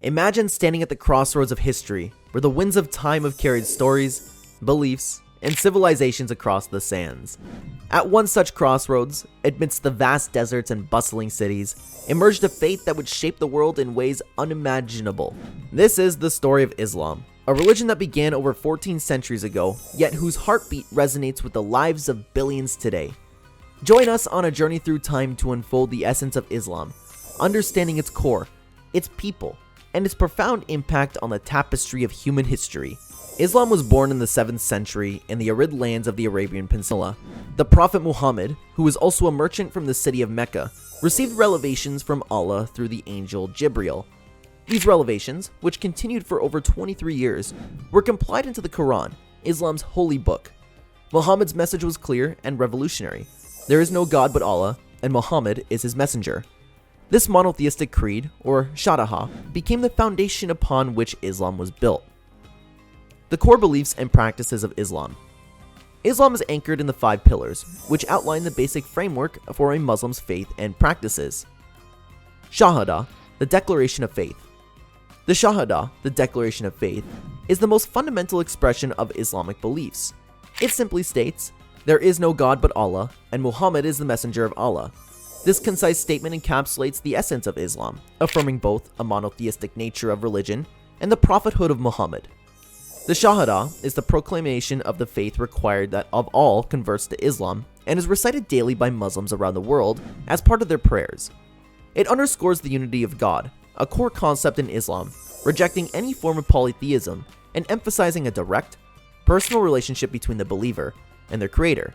Imagine standing at the crossroads of history, where the winds of time have carried stories, beliefs, and civilizations across the sands. At one such crossroads, amidst the vast deserts and bustling cities, emerged a faith that would shape the world in ways unimaginable. This is the story of Islam, a religion that began over 14 centuries ago, yet whose heartbeat resonates with the lives of billions today. Join us on a journey through time to unfold the essence of Islam, understanding its core, its people, and its profound impact on the tapestry of human history. Islam was born in the 7th century in the arid lands of the Arabian Peninsula. The Prophet Muhammad, who was also a merchant from the city of Mecca, received revelations from Allah through the angel Jibril. These revelations, which continued for over 23 years, were compiled into the Quran, Islam's holy book. Muhammad's message was clear and revolutionary. There is no God but Allah, and Muhammad is his messenger. This monotheistic creed, or Shahada, became the foundation upon which Islam was built. The core beliefs and practices of Islam. Islam is anchored in the 5 pillars, which outline the basic framework for a Muslim's faith and practices. Shahada, the declaration of faith. The Shahada, the declaration of faith, is the most fundamental expression of Islamic beliefs. It simply states, "There is no God but Allah, and Muhammad is the messenger of Allah." This concise statement encapsulates the essence of Islam, affirming both a monotheistic nature of religion and the prophethood of Muhammad. The Shahada is the proclamation of the faith required that of all converts to Islam and is recited daily by Muslims around the world as part of their prayers. It underscores the unity of God, a core concept in Islam, rejecting any form of polytheism and emphasizing a direct, personal relationship between the believer and their creator.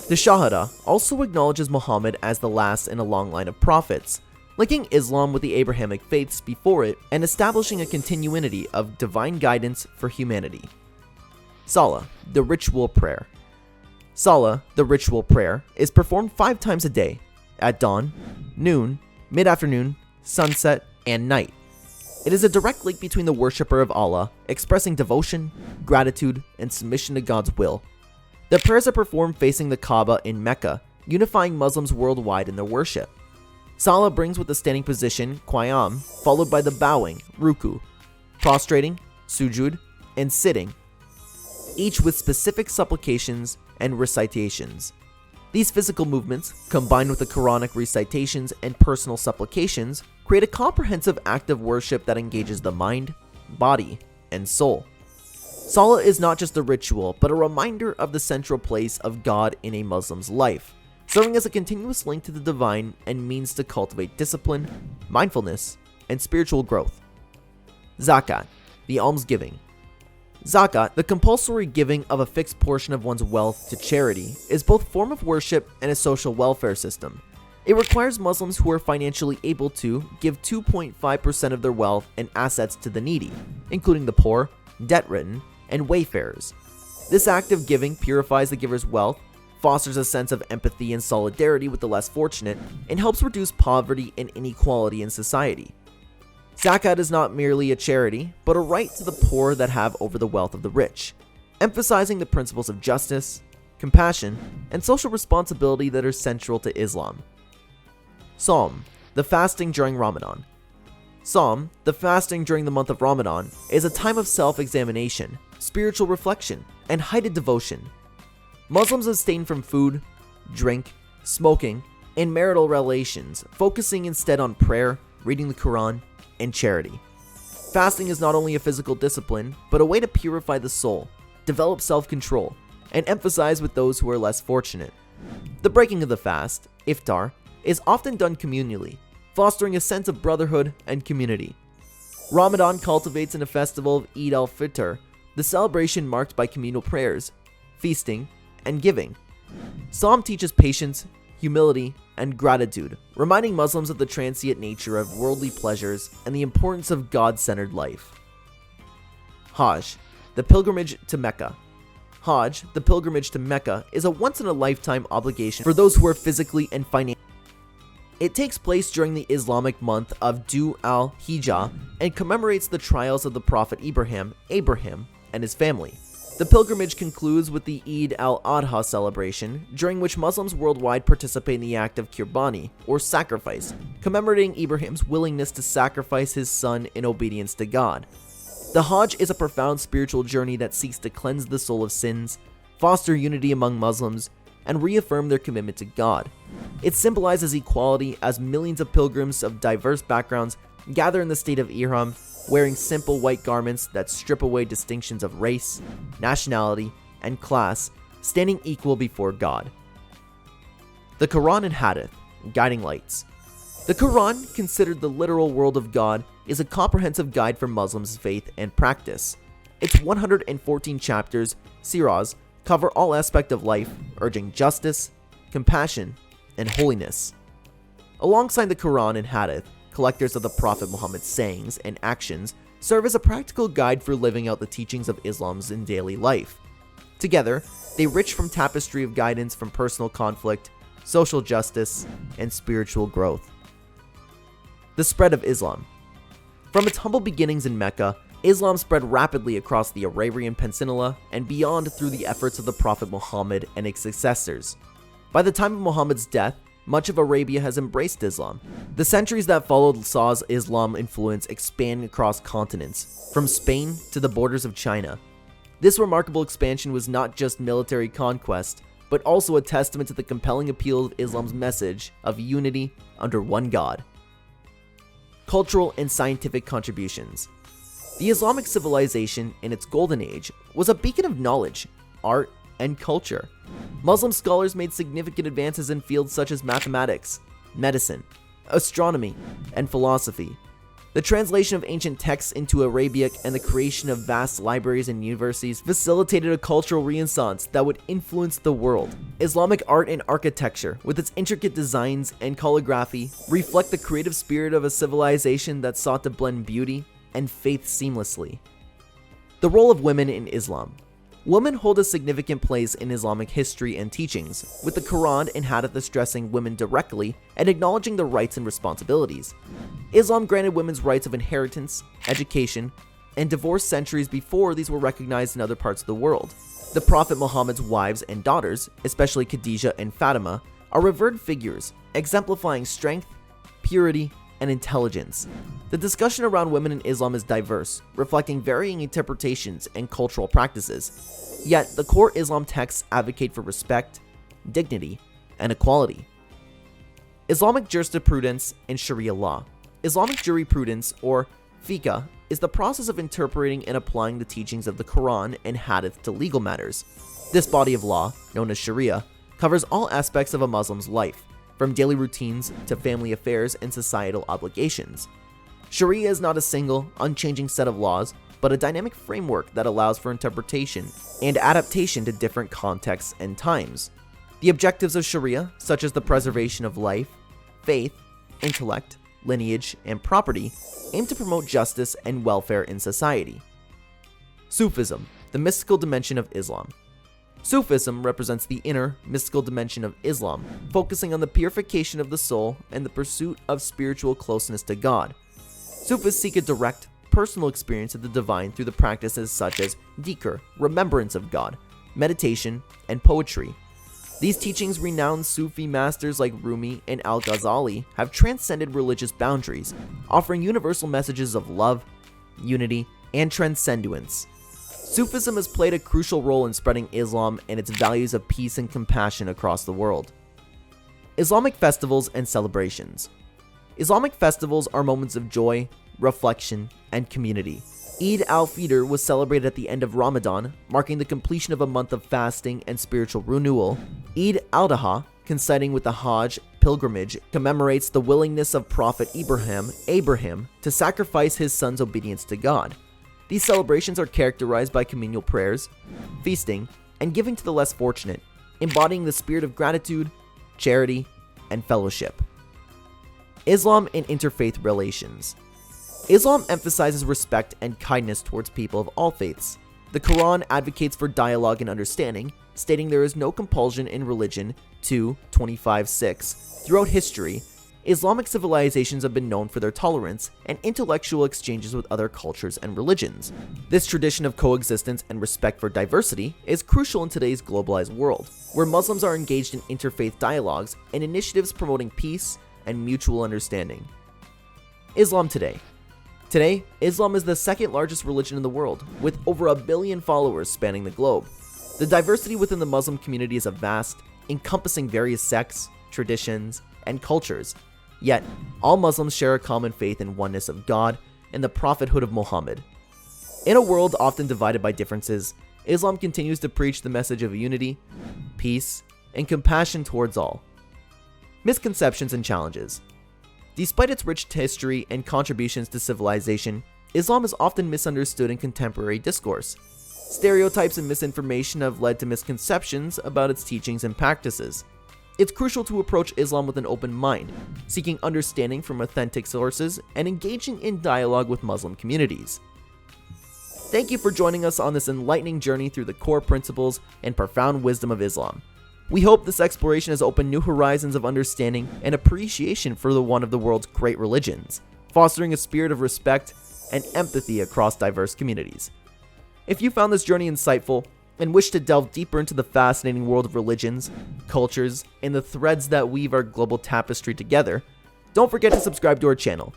The Shahada also acknowledges Muhammad as the last in a long line of prophets, linking Islam with the Abrahamic faiths before it and establishing a continuity of divine guidance for humanity. Salah, the ritual prayer. Salah, the ritual prayer, is performed 5 times a day, at dawn, noon, mid-afternoon, sunset, and night. It is a direct link between the worshipper of Allah, expressing devotion, gratitude, and submission to God's will. The prayers are performed facing the Kaaba in Mecca, unifying Muslims worldwide in their worship. Salah brings with the standing position, Qiyam, followed by the bowing, Ruku, prostrating, Sujud, and sitting, each with specific supplications and recitations. These physical movements, combined with the Quranic recitations and personal supplications, create a comprehensive act of worship that engages the mind, body, and soul. Salah is not just a ritual, but a reminder of the central place of God in a Muslim's life, serving as a continuous link to the divine and means to cultivate discipline, mindfulness, and spiritual growth. Zakat, the almsgiving. Zakat, the compulsory giving of a fixed portion of one's wealth to charity, is both a form of worship and a social welfare system. It requires Muslims who are financially able to give 2.5% of their wealth and assets to the needy, including the poor, debt-ridden, and wayfarers. This act of giving purifies the giver's wealth, fosters a sense of empathy and solidarity with the less fortunate, and helps reduce poverty and inequality in society. Zakat is not merely a charity, but a right to the poor that have over the wealth of the rich, emphasizing the principles of justice, compassion, and social responsibility that are central to Islam. Sawm, the fasting during Ramadan. Sawm, the fasting during the month of Ramadan, is a time of self-examination, spiritual reflection, and heightened devotion. Muslims abstain from food, drink, smoking, and marital relations, focusing instead on prayer, reading the Quran, and charity. Fasting is not only a physical discipline, but a way to purify the soul, develop self-control, and emphasize with those who are less fortunate. The breaking of the fast, iftar, is often done communally, fostering a sense of brotherhood and community. Ramadan cultivates in a festival of Eid al-Fitr, the celebration marked by communal prayers, feasting, and giving. Sawm teaches patience, humility, and gratitude, reminding Muslims of the transient nature of worldly pleasures and the importance of God-centered life. Hajj, the pilgrimage to Mecca. Hajj, the pilgrimage to Mecca, is a once-in-a-lifetime obligation for those who are physically and financially. It takes place during the Islamic month of Dhu al-Hijjah and commemorates the trials of the Prophet Abraham, and his family. The pilgrimage concludes with the Eid al-Adha celebration, during which Muslims worldwide participate in the act of Qurbani, or sacrifice, commemorating Ibrahim's willingness to sacrifice his son in obedience to God. The Hajj is a profound spiritual journey that seeks to cleanse the soul of sins, foster unity among Muslims, and reaffirm their commitment to God. It symbolizes equality as millions of pilgrims of diverse backgrounds gather in the state of Ihram, wearing simple white garments that strip away distinctions of race, nationality, and class, standing equal before God. The Quran and Hadith, guiding lights. The Quran, considered the literal word of God, is a comprehensive guide for Muslims' faith and practice. Its 114 chapters, surahs, cover all aspects of life, urging justice, compassion, and holiness. Alongside the Quran and Hadith, collectors of the Prophet Muhammad's sayings and actions serve as a practical guide for living out the teachings of Islam's in daily life. Together, they rich from tapestry of guidance from personal conflict, social justice, and spiritual growth. The spread of Islam. From its humble beginnings in Mecca, Islam spread rapidly across the Arabian Peninsula and beyond through the efforts of the Prophet Muhammad and his successors. By the time of Muhammad's death, much of Arabia has embraced Islam. The centuries that followed saw Islam influence expand across continents, from Spain to the borders of China. This remarkable expansion was not just military conquest, but also a testament to the compelling appeal of Islam's message of unity under one God. Cultural and scientific contributions. The Islamic civilization in its golden age was a beacon of knowledge, art, and culture. Muslim scholars made significant advances in fields such as mathematics, medicine, astronomy, and philosophy. The translation of ancient texts into Arabic and the creation of vast libraries and universities facilitated a cultural renaissance that would influence the world. Islamic art and architecture, with its intricate designs and calligraphy, reflect the creative spirit of a civilization that sought to blend beauty and faith seamlessly. The role of women in Islam. Women hold a significant place in Islamic history and teachings, with the Quran and Hadith addressing women directly and acknowledging their rights and responsibilities. Islam granted women's rights of inheritance, education, and divorce centuries before these were recognized in other parts of the world. The Prophet Muhammad's wives and daughters, especially Khadijah and Fatima, are revered figures, exemplifying strength, purity, and intelligence. The discussion around women in Islam is diverse, reflecting varying interpretations and cultural practices. Yet, the core Islam texts advocate for respect, dignity, and equality. Islamic jurisprudence and Sharia law. Islamic jurisprudence, or fiqh, is the process of interpreting and applying the teachings of the Quran and Hadith to legal matters. This body of law, known as Sharia, covers all aspects of a Muslim's life, from daily routines to family affairs and societal obligations. Sharia is not a single, unchanging set of laws, but a dynamic framework that allows for interpretation and adaptation to different contexts and times. The objectives of Sharia, such as the preservation of life, faith, intellect, lineage, and property, aim to promote justice and welfare in society. Sufism, the mystical dimension of Islam. Sufism represents the inner, mystical dimension of Islam, focusing on the purification of the soul and the pursuit of spiritual closeness to God. Sufis seek a direct, personal experience of the divine through the practices such as dhikr, remembrance of God, meditation, and poetry. These teachings, renowned Sufi masters like Rumi and Al-Ghazali have transcended religious boundaries, offering universal messages of love, unity, and transcendence. Sufism has played a crucial role in spreading Islam and its values of peace and compassion across the world. Islamic festivals and celebrations. Islamic festivals are moments of joy, reflection, and community. Eid al-Fitr was celebrated at the end of Ramadan, marking the completion of a month of fasting and spiritual renewal. Eid al-Adha, coinciding with the Hajj pilgrimage, commemorates the willingness of Prophet Abraham to sacrifice his son's obedience to God. These celebrations are characterized by communal prayers, feasting, and giving to the less fortunate, embodying the spirit of gratitude, charity, and fellowship. Islam and interfaith relations. Islam emphasizes respect and kindness towards people of all faiths. The Quran advocates for dialogue and understanding, stating there is no compulsion in religion. 2:25-6. Throughout history, Islamic civilizations have been known for their tolerance and intellectual exchanges with other cultures and religions. This tradition of coexistence and respect for diversity is crucial in today's globalized world, where Muslims are engaged in interfaith dialogues and initiatives promoting peace and mutual understanding. Islam today. Today, Islam is the second largest religion in the world, with over 1 billion followers spanning the globe. The diversity within the Muslim community is vast, encompassing various sects, traditions, and cultures. Yet, all Muslims share a common faith in oneness of God and the prophethood of Muhammad. In a world often divided by differences, Islam continues to preach the message of unity, peace, and compassion towards all. Misconceptions and challenges. Despite its rich history and contributions to civilization, Islam is often misunderstood in contemporary discourse. Stereotypes and misinformation have led to misconceptions about its teachings and practices. It's crucial to approach Islam with an open mind, seeking understanding from authentic sources and engaging in dialogue with Muslim communities. Thank you for joining us on this enlightening journey through the core principles and profound wisdom of Islam. We hope this exploration has opened new horizons of understanding and appreciation for one of the world's great religions, fostering a spirit of respect and empathy across diverse communities. If you found this journey insightful and wish to delve deeper into the fascinating world of religions, cultures, and the threads that weave our global tapestry together, don't forget to subscribe to our channel.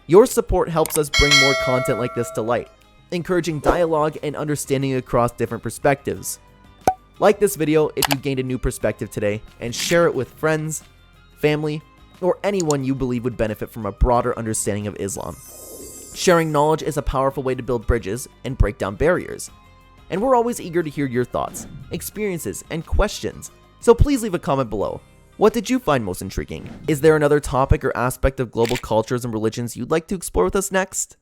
Your support helps us bring more content like this to light, encouraging dialogue and understanding across different perspectives. Like this video if you gained a new perspective today, and share it with friends, family, or anyone you believe would benefit from a broader understanding of Islam. Sharing knowledge is a powerful way to build bridges and break down barriers. And we're always eager to hear your thoughts, experiences, and questions, so please leave a comment below. What did you find most intriguing? Is there another topic or aspect of global cultures and religions you'd like to explore with us next?